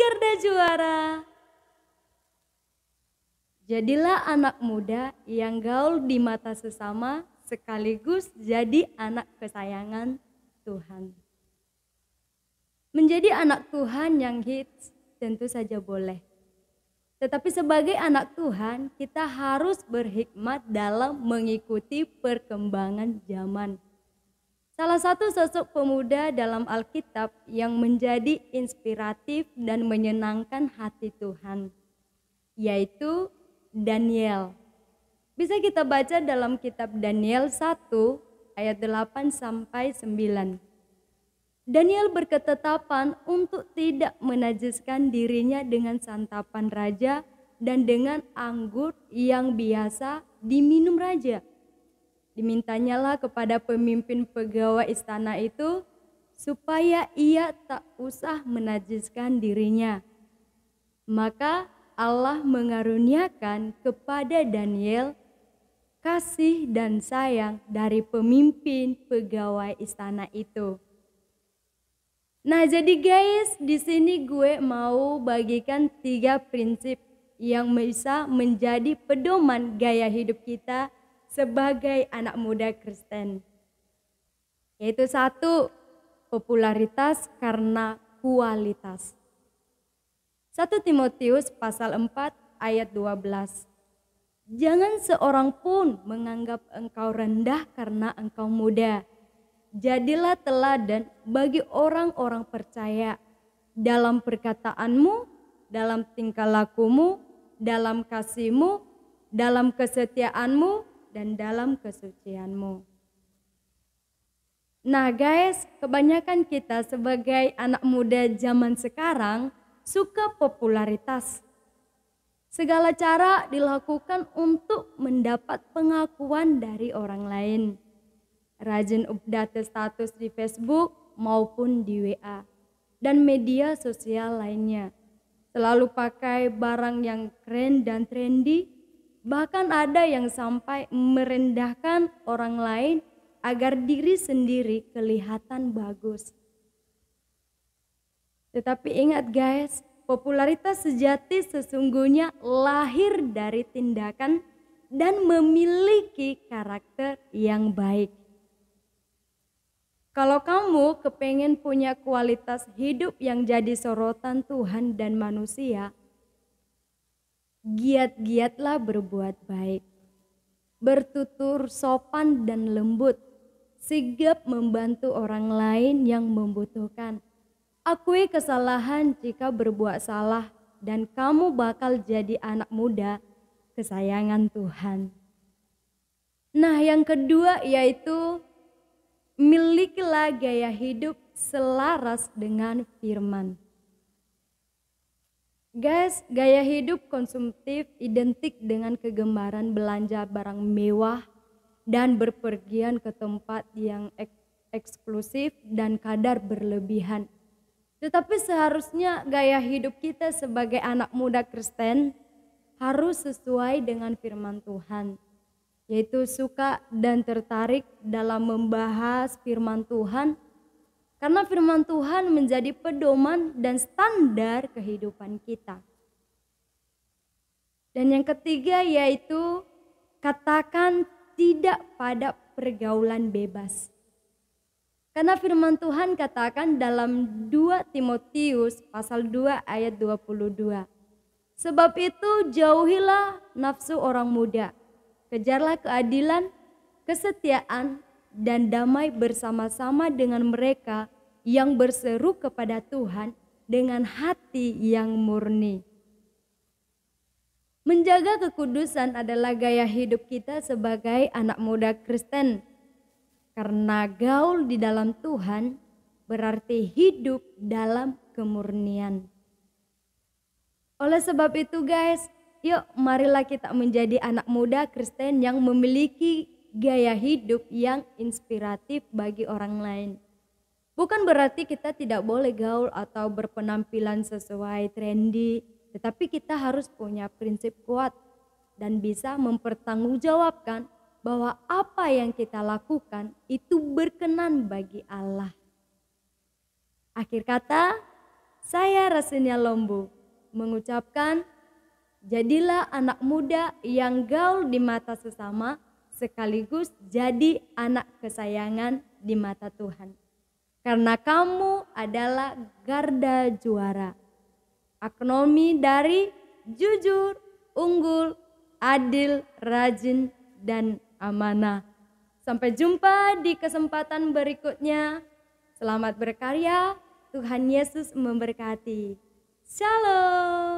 Garda Juara. Jadilah anak muda yang gaul di mata sesama sekaligus jadi anak kesayangan Tuhan. Menjadi anak Tuhan yang hits tentu saja boleh. Tetapi sebagai anak Tuhan kita harus berhikmat dalam mengikuti perkembangan zaman. Salah satu sosok pemuda dalam Alkitab yang menjadi inspiratif dan menyenangkan hati Tuhan, yaitu Daniel. Bisa kita baca dalam kitab Daniel 1 ayat 8 sampai 9. Daniel berketetapan untuk tidak menajiskan dirinya dengan santapan raja dan dengan anggur yang biasa diminum raja. Dimintanyalah kepada pemimpin pegawai istana itu supaya ia tak usah menajiskan dirinya. Maka Allah mengaruniakan kepada Daniel kasih dan sayang dari pemimpin pegawai istana itu. Nah, jadi guys, di sini gue mau bagikan 3 prinsip yang bisa menjadi pedoman gaya hidup kita sebagai anak muda Kristen. Yaitu 1, popularitas karena kualitas. 1 Timotius pasal 4 ayat 12. Jangan seorang pun menganggap engkau rendah karena engkau muda. Jadilah teladan bagi orang-orang percaya dalam perkataanmu, dalam tingkah lakumu, dalam kasihmu, dalam kesetiaanmu, dan dalam kesucianmu. Nah guys, kebanyakan kita sebagai anak muda zaman sekarang suka popularitas. Segala cara dilakukan untuk mendapat pengakuan dari orang lain. Rajin update status di Facebook maupun di WA dan media sosial lainnya. Selalu pakai barang yang keren dan trendy, bahkan ada yang sampai merendahkan orang lain agar diri sendiri kelihatan bagus. Tetapi ingat guys, popularitas sejati sesungguhnya lahir dari tindakan dan memiliki karakter yang baik. Kalau kamu kepengen punya kualitas hidup yang jadi sorotan Tuhan dan manusia, giat-giatlah berbuat baik, bertutur sopan dan lembut, sigap membantu orang lain yang membutuhkan. Akui kesalahan jika berbuat salah dan kamu bakal jadi anak muda kesayangan Tuhan. Nah, yang kedua yaitu milikilah gaya hidup selaras dengan firman. Guys, gaya hidup konsumtif identik dengan kegemaran belanja barang mewah dan berpergian ke tempat yang eksklusif dan kadar berlebihan. Tetapi seharusnya gaya hidup kita sebagai anak muda Kristen harus sesuai dengan firman Tuhan. Yaitu suka dan tertarik dalam membahas firman Tuhan. Karena firman Tuhan menjadi pedoman dan standar kehidupan kita. Dan yang ketiga yaitu katakan tidak pada pergaulan bebas. Karena firman Tuhan katakan dalam 2 Timotius pasal 2 ayat 22. Sebab itu jauhilah nafsu orang muda. Kejarlah keadilan, kesetiaan, dan damai bersama-sama dengan mereka yang berseru kepada Tuhan dengan hati yang murni. Menjaga kekudusan adalah gaya hidup kita sebagai anak muda Kristen. Karena gaul di dalam Tuhan berarti hidup dalam kemurnian. Oleh sebab itu guys, yuk marilah kita menjadi anak muda Kristen yang memiliki gaya hidup yang inspiratif bagi orang lain. Bukan berarti kita tidak boleh gaul atau berpenampilan sesuai trendy, tetapi kita harus punya prinsip kuat dan bisa mempertanggungjawabkan bahwa apa yang kita lakukan itu berkenan bagi Allah. Akhir kata, saya Rasinia Lombu mengucapkan, jadilah anak muda yang gaul di mata sesama, sekaligus jadi anak kesayangan di mata Tuhan. Karena kamu adalah garda juara. Akronim dari jujur, unggul, adil, rajin, dan amanah. Sampai jumpa di kesempatan berikutnya. Selamat berkarya, Tuhan Yesus memberkati. Shalom.